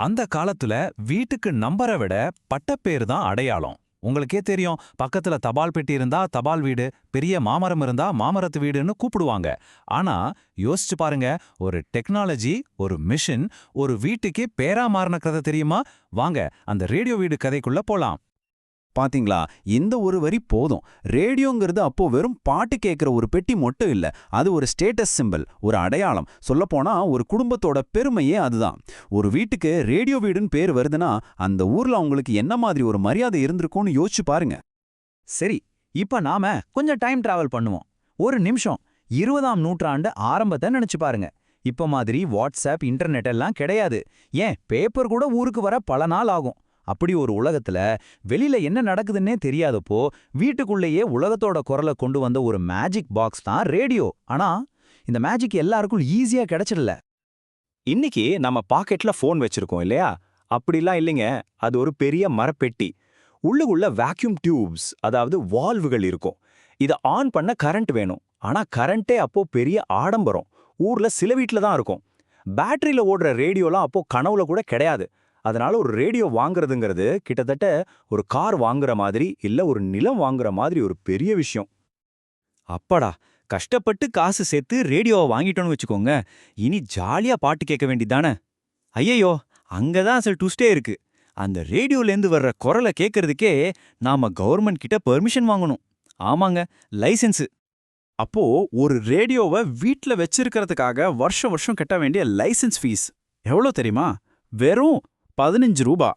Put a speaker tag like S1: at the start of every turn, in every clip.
S1: அந்த காலத்துல வீட்டுக்கு நம்பரை விட பட்டப்பேரு தான் அடையாளம். உங்களுக்கே தெரியும், பக்கத்துல தபால் பெட்டி இருந்தா தபால் வீடு, பெரிய மாமரம் இருந்தா மாமரத்து வீடுன்னு கூப்பிடுவாங்க. ஆனா யோசிச்சு பாருங்க, ஒரு டெக்னாலஜி, ஒரு மிஷின், ஒரு வீட்டுக்கே பேரா மாறின கதை தெரியுமா? வாங்க அந்த ரேடியோ வீடு கதைக்குள்ள போலாம்.
S2: பாத்தீங்களா? இந்த ஒரு வரி போதும். ரேடியோங்கிறது அப்போ வெறும் பாட்டு கேட்கிற ஒரு பெட்டி மட்டும் இல்ல. அது ஒரு ஸ்டேட்டஸ் சிம்பல், ஒரு அடையாளம். சொல்லப்போனா ஒரு குடும்பத்தோட பெருமையே அதுதான். ஒரு வீட்டுக்கு ரேடியோ வீடுன்னு பேர் வருதுன்னா அந்த ஊர்ல அவங்களுக்கு என்ன மாதிரி ஒரு மரியாதை இருந்திருக்கும்னு யோசிச்சு பாருங்க.
S3: சரி, இப்ப நாம கொஞ்சம் டைம் டிராவல் பண்ணுவோம். ஒரு நிமிஷம் 20ஆம் நூற்றாண்டு ஆரம்பத்தை நினைச்சு பாருங்க. இப்ப மாதிரி வாட்ஸ்அப், இன்டர்நெட் எல்லாம் கிடையாது. ஏன் பேப்பர் கூட ஊருக்கு வர பல நாள் ஆகும். அப்படி ஒரு உலகத்துல வெளியில என்ன நடக்குதுன்னே தெரியாதப்போ வீட்டுக்குள்ளேயே உலகத்தோட குரலை கொண்டு வந்த ஒரு மேஜிக் பாக்ஸ் தான் ரேடியோ. ஆனா இந்த மேஜிக் எல்லாருக்கும் ஈஸியா கிடைச்சிடல.
S4: இன்னைக்கு நம்ம பாக்கெட்ல ஃபோன் வச்சிருக்கோம் இல்லையா? அப்படிலாம் இல்லைங்க. அது ஒரு பெரிய மரப்பெட்டி. உள்ளுக்குள்ள வேக்யூம் டியூப்ஸ், அதாவது வால்வுகள் இருக்கும். இதை ஆன் பண்ண கரண்ட் வேணும். ஆனா கரண்டே அப்போ பெரிய ஆடம்பரம். ஊர்ல சில வீட்ல தான் இருக்கும். பேட்டரியில ஓடுற ரேடியோலாம் அப்போ கனவுல கூட கிடையாது. அதனால ஒரு ரேடியோ வாங்குறதுங்கிறது கிட்டத்தட்ட ஒரு கார் வாங்குற மாதிரி, இல்ல ஒரு நிலம் வாங்குற மாதிரி ஒரு பெரிய விஷயம்.
S3: அப்பாடா, கஷ்டப்பட்டு காசு சேர்த்து ரேடியோவை வாங்கிட்டோன்னு வச்சுக்கோங்க, இனி ஜாலியா பாட்டு கேட்க வேண்டியதானே. ஐயையோ, அங்கதான் அசல் ட்விஸ்டே இருக்கு. அந்த ரேடியோலேருந்து வர்ற குரலை கேட்கறதுக்கே நாம கவர்மெண்ட் கிட்ட பெர்மிஷன் வாங்கணும். ஆமாங்க, லைசென்ஸ்.
S2: அப்போ ஒரு ரேடியோவை வீட்ல வச்சிருக்கிறதுக்காக வருஷம் வருஷம் கட்ட வேண்டிய லைசென்ஸ் ஃபீஸ் எவ்வளோ தெரியுமா? வெறும் 15 ரூபா.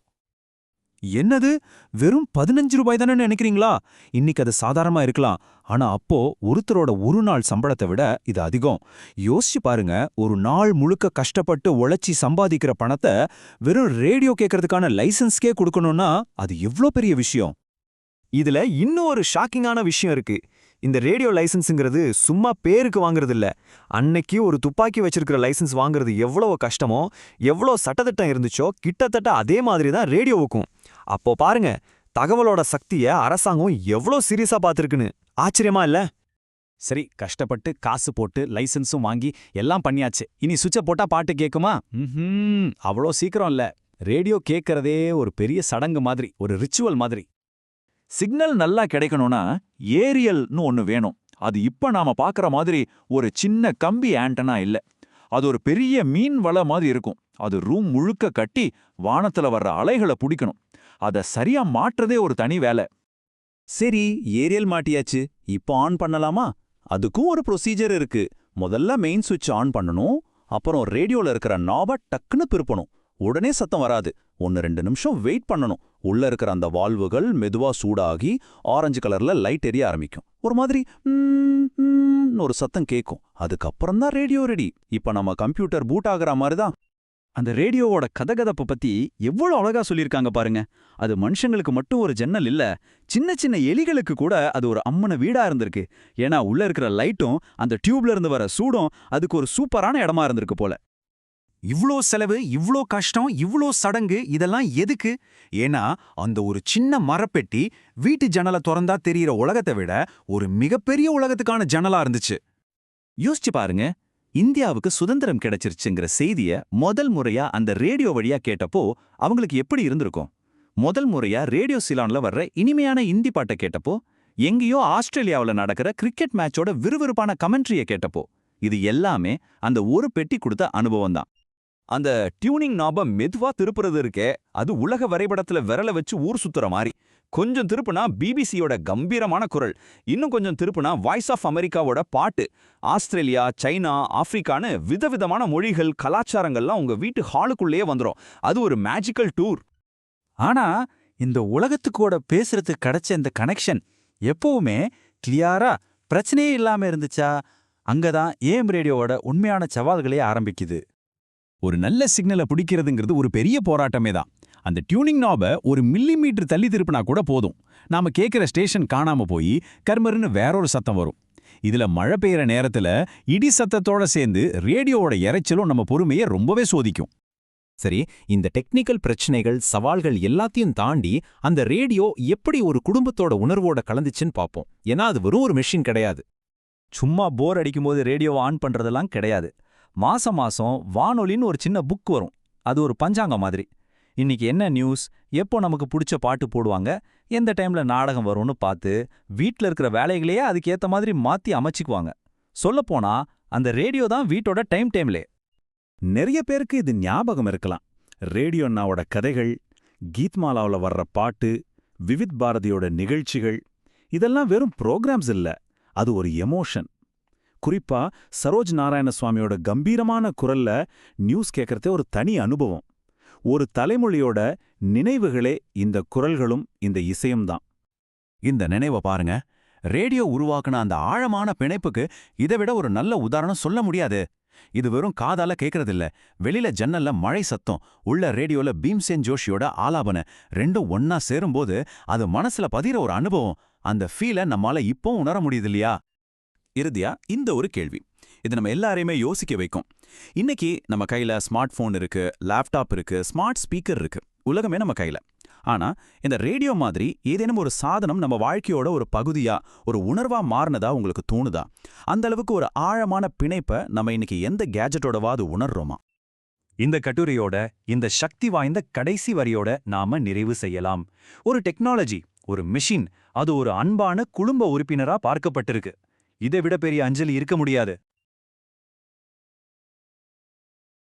S2: என்னது, வெறும் 15 ரூபாய் தானே நினைக்கிறீங்களா? இன்னைக்கு அது சாதாரணமா இருக்கலாம். ஆனா அப்போ ஒருத்தரோட ஒரு நாள் சம்பளத்தை விட இது அதிகம். யோசிச்சு பாருங்க, ஒரு நாள் முழுக்க கஷ்டப்பட்டு உழைச்சி சம்பாதிக்கிற பணத்தை வெறும் ரேடியோ கேட்கறதுக்கான லைசென்ஸ்க்கே கொடுக்கணும்னா அது எவ்ளோ பெரிய விஷயம்.
S4: இதுல இன்னும் ஒரு ஷாக்கிங்கான விஷயம் இருக்கு. இந்த ரேடியோ லைசன்ஸுங்கிறது சும்மா பேருக்கு வாங்குறது இல்ல. அன்னைக்கு ஒரு துப்பாக்கி வச்சிருக்கிற லைசன்ஸ் வாங்குறது எவ்வளவு கஷ்டமோ, எவ்வளோ சட்டத்திட்டம் இருந்துச்சோ, கிட்டத்தட்ட அதே மாதிரி தான் ரேடியோவுக்கும். அப்போ பாருங்க, தகவலோட சக்திய அரசாங்கம் எவ்வளோ சீரியஸா பார்த்துருக்குன்னு. ஆச்சரியமா இல்ல?
S3: சரி, கஷ்டப்பட்டு காசு போட்டு லைசென்ஸும் வாங்கி எல்லாம் பண்ணியாச்சு. இனி சுவிட்சை போட்டா பாட்டு கேக்குமா? அவ்வளோ சீக்கிரம் இல்ல. ரேடியோ கேட்கறதே ஒரு பெரிய சடங்கு மாதிரி, ஒரு ரிச்சுவல் மாதிரி.
S1: சிக்னல் நல்லா கிடைக்கணும்னா ஏரியல்னு ஒன்னு வேணும். அது இப்ப நாம பாக்குற மாதிரி ஒரு சின்ன கம்பி ஆண்டனா இல்ல. அது ஒரு பெரிய மீன் வலை மாதிரி இருக்கும். அது ரூம் முழுக்க கட்டி வானத்துல வர்ற அலைகளை பிடிக்கணும். அத சரியா மாற்றதே ஒரு தனி வேலை.
S2: சரி, ஏரியல் மாட்டியாச்சு. இப்போ ஆன் பண்ணலாமா? அதுக்கும் ஒரு ப்ரொசீஜர் இருக்கு. முதல்ல மெயின் சுவிட்ச் ஆன் பண்ணணும். அப்புறம் ரேடியோல இருக்கிற நாப டக்குன்னு திருப்பணும். உடனே சத்தம் வராது. 1-2 நிமிஷம் வெயிட் பண்ணணும். உள்ள இருக்கிற அந்த வால்வுகள் மெதுவா சூடாகி ஆரஞ்சு கலர்ல லைட் எரிய ஆரம்பிக்கும். ஒரு மாதிரி ஒரு சத்தம் கேட்கும். அதுக்கப்புறம் தான் ரேடியோ ரெடி. இப்ப நம்ம கம்ப்யூட்டர் பூட் ஆகுற மாதிரி தான்.
S3: அந்த ரேடியோவோட கதகதப்பை பத்தி எவ்வளவு அழகா சொல்லியிருக்காங்க பாருங்க. அது மனுஷங்களுக்கு மட்டும் ஒரு ஜன்னல் இல்ல, சின்ன சின்ன எலிகளுக்கு கூட அது ஒரு அம்மன வீடா இருந்திருக்கு. ஏன்னா உள்ள இருக்கிற லைட்டும் அந்த டியூப்ல இருந்து வர சூடும் அதுக்கு ஒரு சூப்பரான இடமா இருந்திருக்கு போல.
S1: இவ்ளோ செலவு, இவ்ளோ கஷ்டம், இவ்ளோ சடங்கு, இதெல்லாம் எதுக்கு? ஏன்னா அந்த ஒரு சின்ன மரப்பெட்டி வீட்டு ஜன்னலை திறந்தா தெரியற உலகத்தை விட ஒரு மிகப்பெரிய உலகத்துக்கான ஜன்னலா இருந்துச்சு. யோசிச்சு பாருங்க, இந்தியாவுக்கு சுதந்திரம் கிடைச்சிருச்சுங்கிற செய்திய முதல் முறையா அந்த ரேடியோ வழியா கேட்டப்போ அவங்களுக்கு எப்படி இருந்திருக்கும்? முதல் முறையா ரேடியோ சிலான்ல வர்ற இனிமையான இந்தி பாட்டை கேட்டப்போ, எங்கேயோ ஆஸ்திரேலியாவில் நடக்கிற கிரிக்கெட் மேட்சோட விறுவிறுப்பான கமெண்ட்ரியை கேட்டப்போ, இது எல்லாமே அந்த ஒரு பெட்டி கொடுத்த அனுபவம் தான்.
S4: அந்த டியூனிங் நாப மெதுவா திருப்புறது இருக்கே, அது உலக வரைபடத்துல விரல வச்சு ஊர் சுத்துற மாதிரி. கொஞ்சம் திருப்புனா பிபிசியோட கம்பீரமான குரல், இன்னும் கொஞ்சம் திருப்புனா வாய்ஸ் ஆஃப் அமெரிக்காவோட பாட்டு. ஆஸ்திரேலியா, சைனா, ஆப்பிரிக்கான்னு விதவிதமான மொழிகள், கலாச்சாரங்கள்லாம் உங்க வீட்டு ஹாலுக்குள்ளேயே வந்துடும். அது ஒரு மேஜிக்கல் டூர்.
S3: ஆனா இந்த உலகத்துக்கூட பேசுறதுக்கு கிடைச்ச இந்த கனெக்ஷன் எப்பவுமே கிளியரா பிரச்சனையே இல்லாம இருந்துச்சா? அங்கதான் ஏஎம் ரேடியோவோட உண்மையான சவால்களே ஆரம்பிக்குது.
S1: ஒரு நல்ல சிக்னலை பிடிக்கிறதுங்கிறது ஒரு பெரிய போராட்டமே தான். அந்த டியூனிங் நாப ஒரு மில்லிமீட்டர் தள்ளி திருப்பினா கூட போதும், நாம கேட்கிற ஸ்டேஷன் காணாம போய் கர்மர்னு வேறொரு சத்தம் வரும். இதுல மழை பெய்யற நேரத்துல இடி சத்தத்தோட சேர்ந்து ரேடியோவோட இரைச்சலும் நம்ம பொறுமையை ரொம்பவே சோதிக்கும்.
S5: சரி, இந்த டெக்னிக்கல் பிரச்சனைகள், சவால்கள் எல்லாத்தையும் தாண்டி அந்த ரேடியோ எப்படி ஒரு குடும்பத்தோட உணர்வோட கலந்துச்சுன்னு பார்ப்போம். ஏன்னா அது வெறும் ஒரு மெஷின் கிடையாது.
S3: சும்மா போர் அடிக்கும்போது ரேடியோவை ஆன் பண்றதெல்லாம் கிடையாது. மாசம் மாசம் வானொலின்னு ஒரு சின்ன புக் வரும். அது ஒரு பஞ்சாங்கம் மாதிரி. இன்னைக்கு என்ன நியூஸ், எப்போ நமக்கு பிடிச்ச பாட்டு போடுவாங்க, எந்த டைம்ல நாடகம் வரும்னு பார்த்து வீட்ல இருக்கிற வேலைகளையே அதுக்கேத்த மாதிரி மாத்தி அமைச்சுக்குவாங்க. சொல்லப்போனா அந்த ரேடியோ தான் வீட்டோட டைம்லே.
S2: நிறைய பேருக்கு இது ஞாபகம் இருக்கலாம். ரேடியோ அண்ணாவோட கதைகள், கீத்மாலாவுல வர்ற பாட்டு, விவித் பாரதியோட நிகழ்ச்சிகள், இதெல்லாம் வெறும் ப்ரோக்ராம்ஸ் இல்ல, அது ஒரு எமோஷன். குறிப்பா சரோஜ் நாராயண சுவாமியோட கம்பீரமான குரல்ல நியூஸ் கேட்கறதே ஒரு தனி அனுபவம். ஒரு தலைமொழியோட நினைவுகளே இந்த குரல்களும் இந்த இசையும் தான்.
S1: இந்த நினைவை பாருங்க. ரேடியோ உருவாக்குன அந்த ஆழமான பிணைப்புக்கு இதை விட ஒரு நல்ல உதாரணம் சொல்ல முடியாது. இது வெறும் காதால கேட்கறதில்ல. வெளியில ஜன்னல்ல மழை சத்தம், உள்ள ரேடியோல பீம்சேன் ஜோஷியோட ஆலாபன, ரெண்டும் ஒன்னா சேரும்போது அது மனசுல பதிற ஒரு அனுபவம். அந்த ஃபீலை நம்மால இப்போ உணர முடியுது இல்லையா?
S2: இறுதியா இந்த ஒரு கேள்வி, இது நம்ம எல்லாரையுமே யோசிக்க வைக்கும். இன்னைக்கு நம்ம கையில ஸ்மார்ட் போன் இருக்கு, லேப்டாப் இருக்கு, ஸ்மார்ட் ஸ்பீக்கர் இருக்கு, உலகமே நம்ம கையில. ஆனா இந்த ரேடியோ மாதிரி ஏதேனும் ஒரு சாதனம் நம்ம வாழ்க்கையோட ஒரு பகுதியா, ஒரு உணர்வா மாறினதா உங்களுக்கு தோணுதா? அந்த அளவுக்கு ஒரு ஆழமான பிணைப்பை நம்ம இன்னைக்கு எந்த கேஜெட்டோடவாது உணர்றோமா?
S1: இந்த கட்டுரையோட இந்த சக்தி வாய்ந்த கடைசி வரியோட நாம நிறைவு செய்யலாம். ஒரு டெக்னாலஜி, ஒரு மிஷின், அது ஒரு அன்பான குடும்ப உறுப்பினரா பார்க்கப்பட்டிருக்கு. இதை விட பெரிய அஞ்சலி இருக்க முடியாது.